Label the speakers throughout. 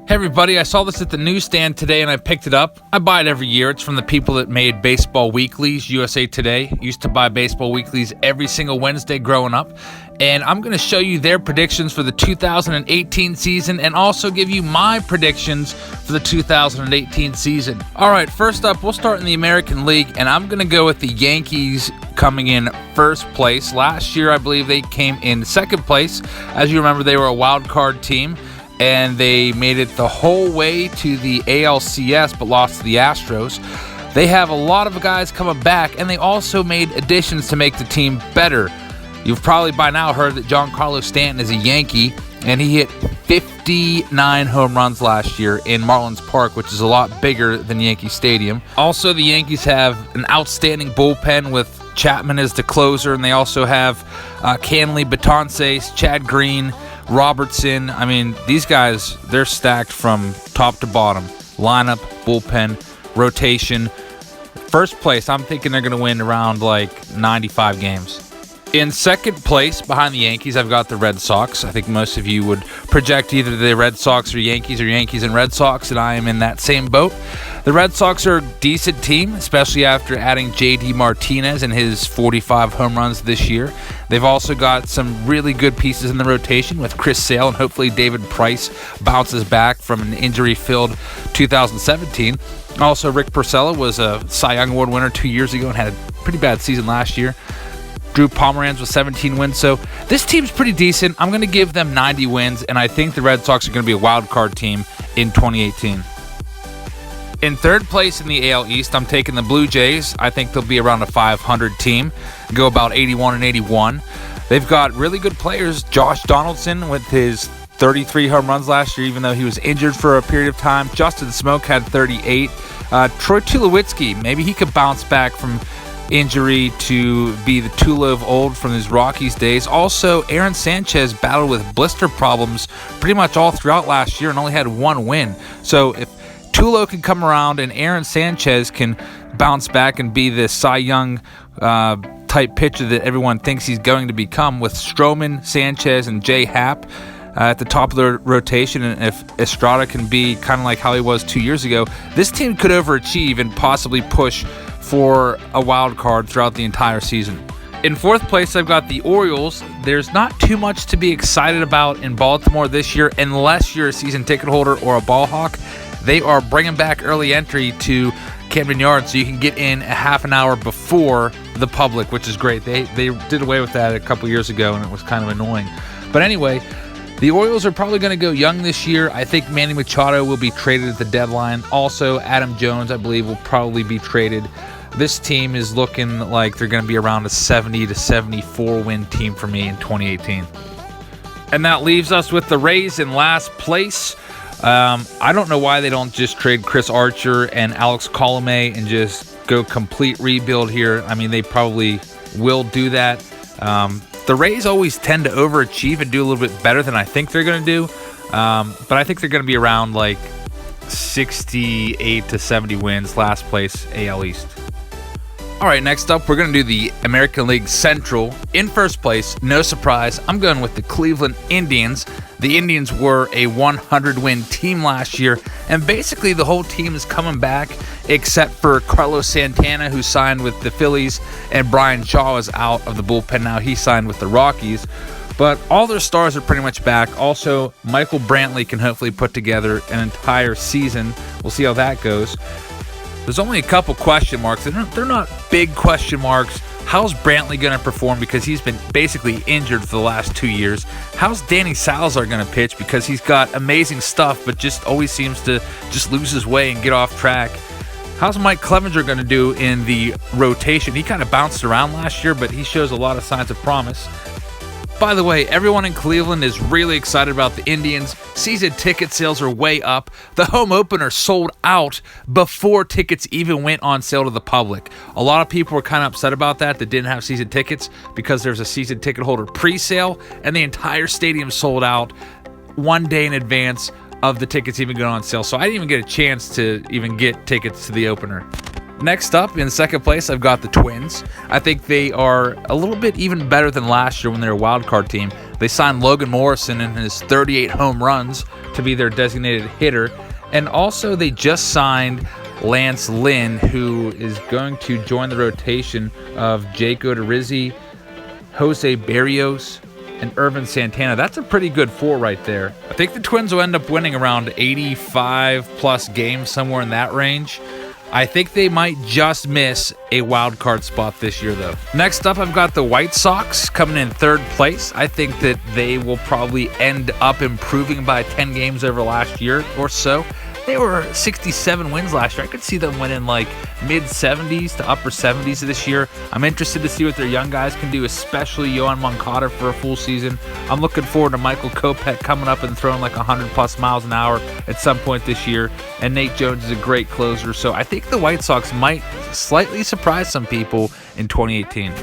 Speaker 1: Hey everybody, I saw this at the newsstand today and I picked it up. I buy it every year. It's from the people that made Baseball Weeklies, USA Today. Used to buy Baseball Weeklies every single Wednesday growing up. And I'm going to show you their predictions for the 2018 season and also give you my predictions for the 2018 season. All right, first up, we'll start in the American League, and I'm going to go with the Yankees coming in first place. Last year, I believe they came in second place. As you remember, they were a wild card team, and they made it the whole way to the ALCS, but lost to the Astros. They have a lot of guys coming back, and they also made additions to make the team better. You've probably by now heard that Giancarlo Stanton is a Yankee, and he hit 59 home runs last year in Marlins Park, which is a lot bigger than Yankee Stadium. Also, the Yankees have an outstanding bullpen with Chapman as the closer, and they also have Canley, Betances, Chad Green, Robertson. I mean, these guys, they're stacked from top to bottom. Lineup, bullpen, rotation. First place, I'm thinking they're going to win around like 95 games. In second place, behind the Yankees, I've got the Red Sox. I think most of you would project either the Red Sox or Yankees and Red Sox, and I am in that same boat. The Red Sox are a decent team, especially after adding J.D. Martinez and his 45 home runs this year. They've also got some really good pieces in the rotation with Chris Sale, and hopefully David Price bounces back from an injury-filled 2017. Also, Rick Porcello was a Cy Young Award winner 2 years ago and had a pretty bad season last year. Drew Pomeranz with 17 wins. So this team's pretty decent. I'm going to give them 90 wins, and I think the Red Sox are going to be a wild card team in 2018. In third place in the AL East, I'm taking the Blue Jays. I think they'll be around a 500 team, go about 81-81. They've got really good players. Josh Donaldson with his 33 home runs last year, even though he was injured for a period of time. Justin Smoke had 38. Troy Tulowitzki, maybe he could bounce back from injury to be the Tulo of old from his Rockies days. Also, Aaron Sanchez battled with blister problems pretty much all throughout last year and only had one win. So if Tulo can come around and Aaron Sanchez can bounce back and be the Cy Young type pitcher that everyone thinks he's going to become, with Stroman, Sanchez, and Jay Happ at the top of the rotation, and if Estrada can be kind of like how he was 2 years ago, this team could overachieve and possibly push for a wild card throughout the entire season. In fourth place, I've got the Orioles. There's not too much to be excited about in Baltimore this year unless you're a season ticket holder or a ball hawk. They are bringing back early entry to Camden Yards so you can get in a half an hour before the public, which is great. They did away with that a couple years ago, and it was kind of annoying. But anyway, the Orioles are probably going to go young this year. I think Manny Machado will be traded at the deadline. Also, Adam Jones, I believe, will probably be traded. This team is looking like they're going to be around a 70 to 74 win team for me in 2018. And that leaves us with the Rays in last place. I don't know why they don't just trade Chris Archer and Alex Colomé and just go complete rebuild here. I mean, they probably will do that. The Rays always tend to overachieve and do a little bit better than I think they're going to do. But I think they're going to be around like 68 to 70 wins, last place AL East. All right, next up, we're going to do the American League Central. In first place, no surprise, I'm going with the Cleveland Indians. The Indians were a 100-win team last year, and basically the whole team is coming back except for Carlos Santana, who signed with the Phillies, and Brian Shaw is out of the bullpen now. He signed with the Rockies. But all their stars are pretty much back. Also, Michael Brantley can hopefully put together an entire season. We'll see how that goes. There's only a couple question marks. They're not big question marks. How's Brantley going to perform because he's been basically injured for the last 2 years? How's Danny Salazar going to pitch because he's got amazing stuff but just always seems to just lose his way and get off track? How's Mike Clevinger going to do in the rotation? He kind of bounced around last year, but he shows a lot of signs of promise. By the way, everyone in Cleveland is really excited about the Indians. Season ticket sales are way up. The home opener sold out before tickets even went on sale to the public. A lot of people were kind of upset about that didn't have season tickets because there's a season ticket holder pre-sale, and the entire stadium sold out 1 day in advance of the tickets even going on sale. So I didn't even get a chance to even get tickets to the opener. Next up, in second place, I've got the Twins. I think they are a little bit even better than last year when they were a wild card team. They signed Logan Morrison and his 38 home runs to be their designated hitter. And also, they just signed Lance Lynn, who is going to join the rotation of Jake Odorizzi, Jose Barrios, and Irvin Santana. That's a pretty good four right there. I think the Twins will end up winning around 85-plus games, somewhere in that range. I think they might just miss a wild card spot this year, though. Next up, I've got the White Sox coming in third place. I think that they will probably end up improving by 10 games over last year or so. They were 67 wins last year. I could see them winning like mid-70s to upper 70s this year. I'm interested to see what their young guys can do, especially Yohan Moncada for a full season. I'm looking forward to Michael Kopech coming up and throwing like 100-plus miles an hour at some point this year. And Nate Jones is a great closer. So I think the White Sox might slightly surprise some people in 2018.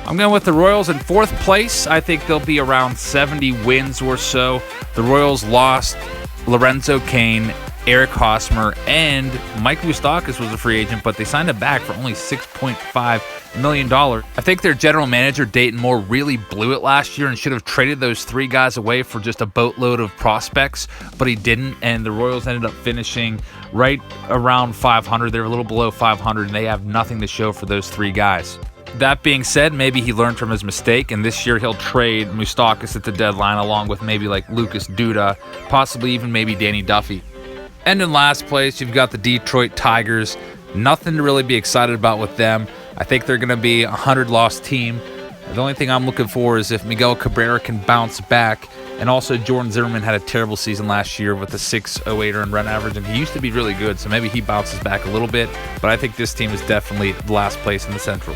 Speaker 1: I'm going with the Royals in fourth place. I think they'll be around 70 wins or so. The Royals lost Lorenzo Cain, Eric Hosmer, and Mike Moustakas was a free agent, but they signed him back for only $6.5 million. I think their general manager, Dayton Moore, really blew it last year and should have traded those three guys away for just a boatload of prospects, but he didn't, and the Royals ended up finishing right around 500. They're a little below 500, and they have nothing to show for those three guys. That being said, maybe he learned from his mistake, and this year he'll trade Moustakas at the deadline along with maybe like Lucas Duda, possibly even maybe Danny Duffy. And in last place, you've got the Detroit Tigers. Nothing to really be excited about with them. I think they're going to be a 100-loss team. The only thing I'm looking for is if Miguel Cabrera can bounce back. And also, Jordan Zimmerman had a terrible season last year with a 6.08 earned run average, and he used to be really good, so maybe he bounces back a little bit. But I think this team is definitely the last place in the Central.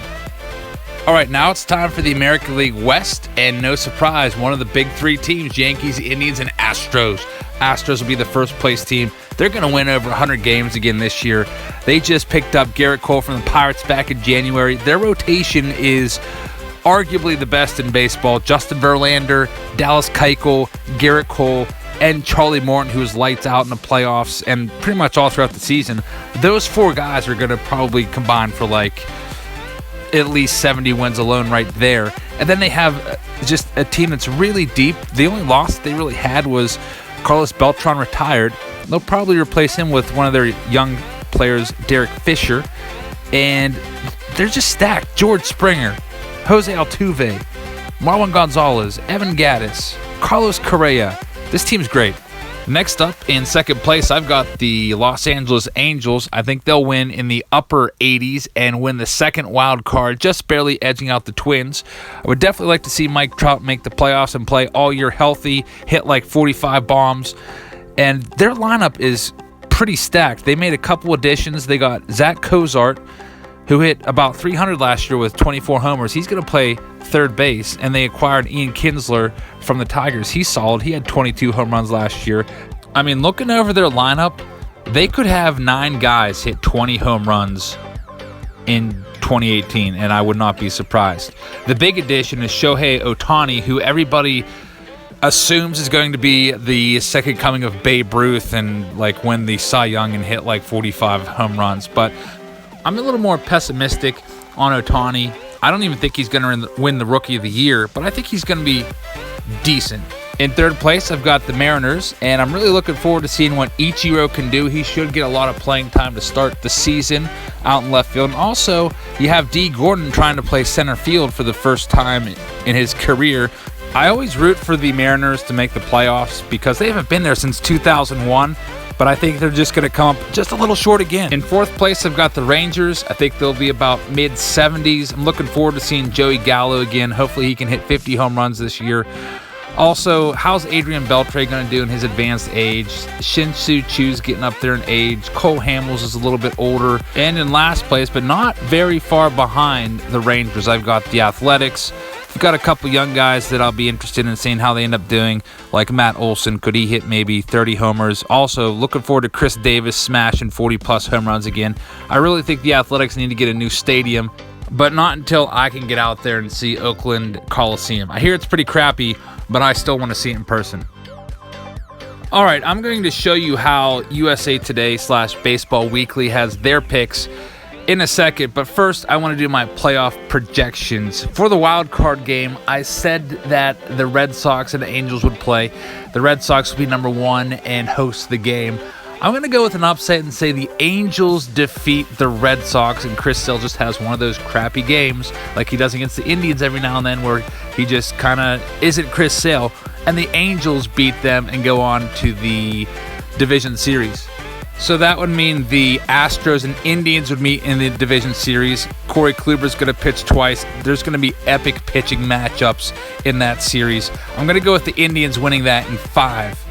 Speaker 1: All right, now it's time for the American League West, and no surprise, one of the big three teams, Yankees, Indians, and Astros. Astros will be the first place team. They're going to win over 100 games again this year. They just picked up Garrett Cole from the Pirates back in January. Their rotation is arguably the best in baseball. Justin Verlander, Dallas Keuchel, Garrett Cole, and Charlie Morton, who was lights out in the playoffs and pretty much all throughout the season. Those four guys are going to probably combine for like at least 70 wins alone right there. And then they have just a team that's really deep. The only loss they really had was Carlos Beltran retired. They'll probably replace him with one of their young players, Derek Fisher. And they're just stacked. George Springer, Jose Altuve, Marwin Gonzalez, Evan Gattis, Carlos Correa. This team's great. Next up, in second place, I've got the Los Angeles Angels. I think they'll win in the upper 80s and win the second wild card, just barely edging out the Twins. I would definitely like to see Mike Trout make the playoffs and play all year healthy, hit like 45 bombs. And their lineup is pretty stacked. They made a couple additions. They got Zach Cozart, who hit about 300 last year with 24 homers. He's going to play third base, and they acquired Ian Kinsler from the Tigers. He's solid. He had 22 home runs last year. I mean, looking over their lineup, they could have 9 guys hit 20 home runs in 2018, and I would not be surprised. The big addition is Shohei Ohtani, who everybody assumes is going to be the second coming of Babe Ruth and like win the Cy Young and hit like 45 home runs. But I'm a little more pessimistic on Ohtani. I don't even think he's going to win the Rookie of the Year, but I think he's going to be decent. In third place, I've got the Mariners, and I'm really looking forward to seeing what Ichiro can do. He should get a lot of playing time to start the season out in left field. And also, you have Dee Gordon trying to play center field for the first time in his career. I always root for the Mariners to make the playoffs because they haven't been there since 2001. But I think they're just going to come up just a little short again. In fourth place, I've got the Rangers. I think they'll be about mid-70s. I'm looking forward to seeing Joey Gallo again. Hopefully he can hit 50 home runs this year. Also, how's Adrian Beltre going to do in his advanced age? Shin-Soo Choo's getting up there in age. Cole Hamels is a little bit older. And in last place, but not very far behind the Rangers, I've got the Athletics. We've got a couple young guys that I'll be interested in seeing how they end up doing, like Matt Olson. Could he hit maybe 30 homers? Also, looking forward to Chris Davis smashing 40-plus home runs again. I really think the Athletics need to get a new stadium, but not until I can get out there and see Oakland Coliseum. I hear it's pretty crappy, but I still want to see it in person. All right, I'm going to show you how USA Today / Baseball Weekly has their picks. in a second, but first I want to do my playoff projections. For the wild card game, I said that the Red Sox and the Angels would play. The Red Sox will be number 1 and host the game. I'm going to go with an upset and say the Angels defeat the Red Sox, and Chris Sale just has one of those crappy games like he does against the Indians every now and then where he just kind of isn't Chris Sale, and the Angels beat them and go on to the division series. So that would mean the Astros and Indians would meet in the division series. Corey Kluber's going to pitch twice. There's going to be epic pitching matchups in that series. I'm going to go with the Indians winning that in 5.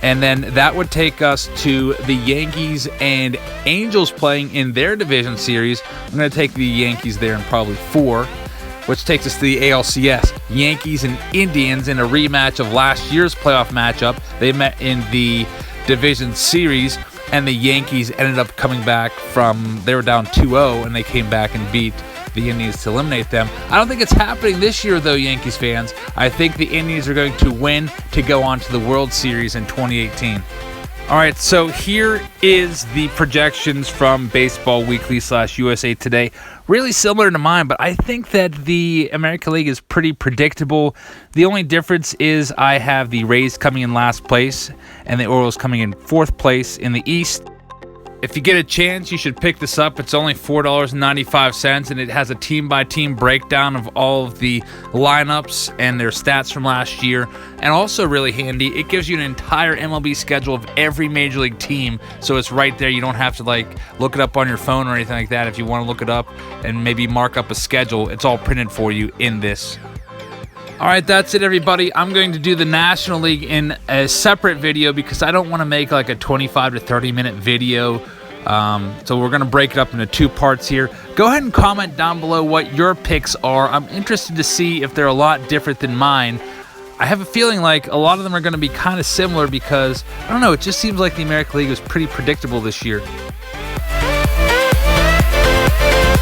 Speaker 1: And then that would take us to the Yankees and Angels playing in their division series. I'm going to take the Yankees there in probably 4, which takes us to the ALCS. Yankees and Indians in a rematch of last year's playoff matchup. They met in the division series, and the Yankees ended up coming back they were down 2-0, and they came back and beat the Indians to eliminate them. I don't think it's happening this year, though, Yankees fans. I think the Indians are going to win to go on to the World Series in 2018. All right, so here is the projections from Baseball Weekly / USA Today. Really similar to mine, but I think that the American League is pretty predictable. The only difference is I have the Rays coming in last place and the Orioles coming in 4th place in the East. If you get a chance, you should pick this up. It's only $4.95, and it has a team-by-team breakdown of all of the lineups and their stats from last year. And also really handy, it gives you an entire MLB schedule of every Major League team, so it's right there. You don't have to look it up on your phone or anything like that. If you want to look it up and maybe mark up a schedule, it's all printed for you in this. All right, that's it, everybody. I'm going to do the National League in a separate video because I don't want to make like a 25 to 30-minute video. So we're going to break it up into 2 parts here. Go ahead and comment down below what your picks are. I'm interested to see if they're a lot different than mine. I have a feeling like a lot of them are going to be kind of similar because, I don't know, it just seems like the American League was pretty predictable this year.